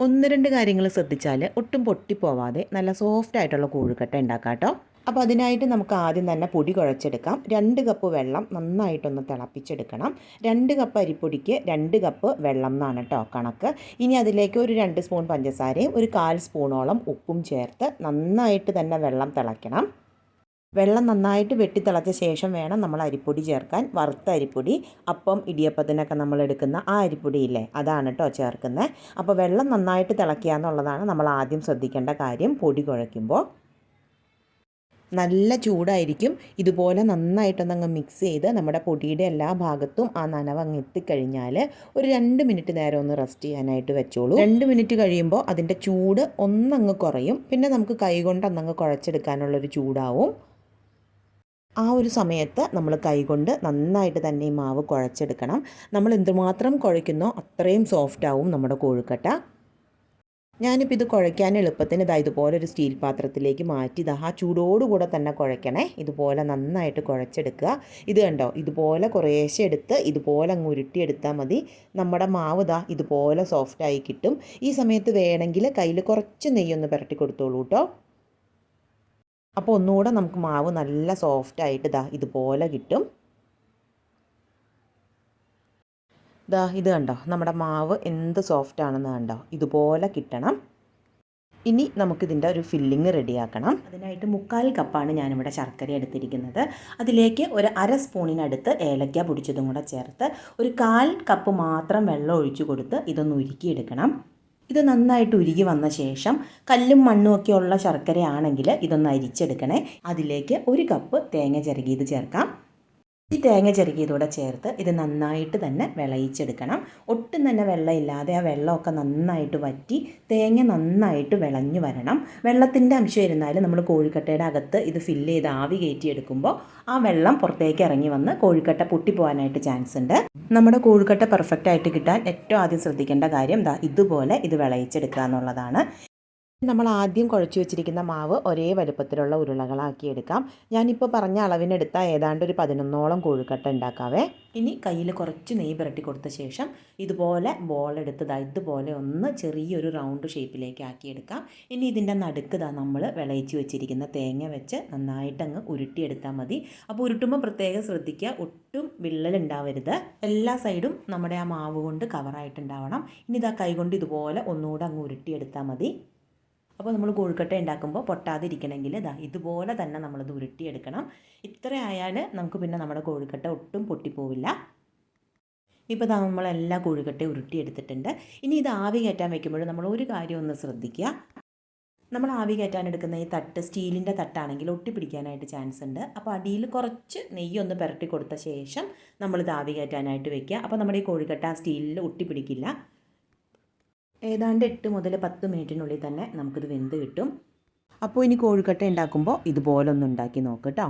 ഒന്ന് രണ്ട് കാര്യങ്ങൾ ശ്രദ്ധിച്ചാൽ ഒട്ടും പൊട്ടിപ്പോവാതെ നല്ല സോഫ്റ്റ് ആയിട്ടുള്ള കോഴിക്കട്ട ഉണ്ടാക്കാം കേട്ടോ. അപ്പോൾ അതിനായിട്ട് നമുക്ക് ആദ്യം തന്നെ പൊടി കുഴച്ചെടുക്കാം. 2 കപ്പ് വെള്ളം നന്നായിട്ടൊന്ന് തിളപ്പിച്ചെടുക്കണം. 2 കപ്പ് അരിപ്പൊടിക്ക് 2 കപ്പ് വെള്ളം എന്നാണ് കേട്ടോ കണക്ക്. ഇനി അതിലേക്ക് ഒരു 2 സ്പൂൺ പഞ്ചസാരയും ഒരു 1/4 സ്പൂണോളം ഉപ്പും ചേർത്ത് നന്നായിട്ട് തന്നെ വെള്ളം തിളയ്ക്കണം. വെള്ളം നന്നായിട്ട് വെട്ടിത്തിളച്ച ശേഷം വേണം നമ്മൾ അരിപ്പൊടി ചേർക്കാൻ. വറുത്ത അരിപ്പൊടി, അപ്പം ഇടിയപ്പത്തിനൊക്കെ നമ്മൾ എടുക്കുന്ന ആ അരിപ്പൊടിയില്ലേ, അതാണ് കേട്ടോ ചേർക്കുന്നത്. അപ്പോൾ വെള്ളം നന്നായിട്ട് തിളയ്ക്കുക എന്നുള്ളതാണ് നമ്മൾ ആദ്യം ശ്രദ്ധിക്കേണ്ട കാര്യം. പൊടി കുഴയ്ക്കുമ്പോൾ നല്ല ചൂടായിരിക്കും. ഇതുപോലെ നന്നായിട്ടൊന്നങ്ങ് മിക്സ് ചെയ്ത് നമ്മുടെ പൊടിയുടെ എല്ലാ ഭാഗത്തും ആ നനവങ്ങ് എത്തിക്കഴിഞ്ഞാൽ ഒരു 2 മിനിറ്റ് നേരം ഒന്ന് റെസ്റ്റ് ചെയ്യാനായിട്ട് വെച്ചോളൂ. 2 മിനിറ്റ് കഴിയുമ്പോൾ അതിൻ്റെ ചൂട് ഒന്നങ്ങ് കുറയും. പിന്നെ നമുക്ക് കൈകൊണ്ട് ഒന്നങ്ങ് കുഴച്ചെടുക്കാനുള്ളൊരു ചൂടാവും. ആ ഒരു സമയത്ത് നമ്മൾ കൈകൊണ്ട് നന്നായിട്ട് തന്നെ ഈ മാവ് കുഴച്ചെടുക്കണം. നമ്മൾ എന്തുമാത്രം കുഴയ്ക്കുന്നോ അത്രയും സോഫ്റ്റ് ആവും നമ്മുടെ കോഴിക്കട്ട. ഞാനിപ്പോൾ ഇത് കുഴയ്ക്കാൻ എളുപ്പത്തിന് ഇതുപോലെ ഒരു സ്റ്റീൽ പാത്രത്തിലേക്ക് മാറ്റി ആ ചൂടോടുകൂടെ തന്നെ കുഴയ്ക്കണേ. ഇതുപോലെ നന്നായിട്ട് കുഴച്ചെടുക്കുക. ഇത് കണ്ടോ, ഇതുപോലെ കുറേശ്ശെ എടുത്ത് ഇതുപോലെ അങ്ങ് ഉരുട്ടിയെടുത്താൽ മതി. നമ്മുടെ മാവ് ഇതുപോലെ സോഫ്റ്റായി കിട്ടും. ഈ സമയത്ത് വേണമെങ്കിൽ കയ്യിൽ കുറച്ച് നെയ്യൊന്ന് പുരട്ടി കൊടുത്തോളൂ കേട്ടോ. അപ്പോൾ ഒന്നുകൂടെ നമുക്ക് മാവ് നല്ല സോഫ്റ്റായിട്ട് ഇതുപോലെ കിട്ടും. ഇത് കണ്ടോ, നമ്മുടെ മാവ് എന്ത് സോഫ്റ്റാണെന്ന് കണ്ടോ, ഇതുപോലെ കിട്ടണം. ഇനി നമുക്കിതിൻ്റെ ഒരു ഫില്ലിങ് റെഡിയാക്കണം. അതിനായിട്ട് 1/4 കപ്പാണ് ഞാനിവിടെ ശർക്കര എടുത്തിരിക്കുന്നത്. അതിലേക്ക് ഒരു 1/2 സ്പൂണിനടുത്ത് ഏലക്ക പൊടിച്ചതും കൂടെ ചേർത്ത് ഒരു 1/4 കപ്പ് മാത്രം വെള്ളം ഒഴിച്ചു കൊടുത്ത് ഇതൊന്ന് ഉരുക്കിയെടുക്കണം. ഇത് നന്നായിട്ട് ഉരുകി വന്ന ശേഷം കല്ലും മണ്ണും ഒക്കെ ഉള്ള ശർക്കരയാണെങ്കിൽ ഇതൊന്ന് അരിച്ചെടുക്കണേ. അതിലേക്ക് 1 കപ്പ് തേങ്ങ ചിരകിയത് ചേർക്കാം. ഈ തേങ്ങ ചിരകിയതോടെ ചേർത്ത് ഇത് നന്നായിട്ട് തന്നെ വിളയിച്ചെടുക്കണം. ഒട്ടും തന്നെ വെള്ളമില്ലാതെ ആ വെള്ളമൊക്കെ നന്നായിട്ട് വറ്റി തേങ്ങ നന്നായിട്ട് വിളഞ്ഞു വരണം. വെള്ളത്തിൻ്റെ അംശം ഇരുന്നാൽ നമ്മൾ കോഴിക്കട്ടയുടെ അകത്ത് ഇത് ഫില്ല് ചെയ്ത് ആവി കയറ്റിയെടുക്കുമ്പോൾ ആ വെള്ളം പുറത്തേക്ക് ഇറങ്ങി വന്ന് കോഴിക്കട്ട പൊട്ടിപ്പോകാനായിട്ട് ചാൻസ് ഉണ്ട്. നമ്മുടെ കോഴിക്കട്ട പെർഫെക്റ്റ് ആയിട്ട് കിട്ടാൻ ഏറ്റവും ആദ്യം ശ്രദ്ധിക്കേണ്ട കാര്യം ഇതുപോലെ ഇത് വിളയിച്ചെടുക്കുക എന്നുള്ളതാണ്. നമ്മൾ ആദ്യം കുഴച്ച് വെച്ചിരിക്കുന്ന മാവ് ഒരേ വലുപ്പത്തിലുള്ള ഉരുളകളാക്കി എടുക്കാം. ഞാനിപ്പോൾ പറഞ്ഞ അളവിനെടുത്താൽ ഏതാണ്ട് ഒരു 11ഓളം കോഴിക്കട്ട ഉണ്ടാക്കാവേ. ഇനി കയ്യിൽ കുറച്ച് നെയ്യ് പുരട്ടി കൊടുത്ത ശേഷം ഇതുപോലെ ബോൾ എടുത്ത് ഇതുപോലെ ഒന്ന് ചെറിയൊരു റൗണ്ട് ഷേപ്പിലേക്ക് ആക്കിയെടുക്കാം. ഇനി ഇതിൻ്റെ നടുക്ക് നമ്മൾ വിളയിച്ച് വെച്ചിരിക്കുന്ന തേങ്ങ വെച്ച് നന്നായിട്ടങ്ങ് ഉരുട്ടിയെടുത്താൽ മതി. അപ്പോൾ ഉരുട്ടുമ്പോൾ പ്രത്യേകം ശ്രദ്ധിക്കുക, ഒട്ടും വിള്ളലുണ്ടാവരുത്. എല്ലാ സൈഡും നമ്മുടെ ആ മാവ് കൊണ്ട് കവറായിട്ടുണ്ടാവണം. ഇനി കൈ കൊണ്ട് ഇതുപോലെ ഒന്നുകൂടെ അങ്ങ് ഉരുട്ടിയെടുത്താൽ മതി. അപ്പോൾ നമ്മൾ കോഴിക്കട്ട ഉണ്ടാക്കുമ്പോൾ പൊട്ടാതിരിക്കണമെങ്കിൽ ഇതുപോലെ തന്നെ നമ്മളത് ഉരുട്ടിയെടുക്കണം. ഇത്ര ആയാൽ നമുക്ക് പിന്നെ നമ്മുടെ കോഴിക്കട്ട ഒട്ടും പൊട്ടിപ്പോവില്ല. ഇപ്പോൾ നമ്മളെല്ലാ കോഴിക്കട്ടയും ഉരുട്ടിയെടുത്തിട്ടുണ്ട്. ഇനി ഇത് ആവി കയറ്റാൻ വയ്ക്കുമ്പോൾ നമ്മൾ ഒരു കാര്യം ഒന്ന് ശ്രദ്ധിക്കുക. നമ്മൾ ആവി കയറ്റാൻ എടുക്കുന്ന ഈ തട്ട് സ്റ്റീലിൻ്റെ തട്ടാണെങ്കിൽ ഒട്ടിപ്പിടിക്കാനായിട്ട് ചാൻസ് ഉണ്ട്. അപ്പോൾ അടിയിൽ കുറച്ച് നെയ്യ് ഒന്ന് പുരട്ടി കൊടുത്ത ശേഷം നമ്മളിത് ആവി കയറ്റാനായിട്ട് വയ്ക്കുക. അപ്പോൾ നമ്മുടെ ഈ കോഴിക്കട്ട ആ സ്റ്റീലിൽ ഒട്ടിപ്പിടിക്കില്ല. ഏതാണ്ട് 8 മുതൽ 10 മിനിറ്റിനുള്ളിൽ തന്നെ നമുക്കിത് വെന്ത് കിട്ടും. അപ്പോൾ ഇനി കോഴിക്കട്ട ഉണ്ടാക്കുമ്പോൾ ഇതുപോലെ ഒന്ന് ഉണ്ടാക്കി നോക്ക് കേട്ടോ.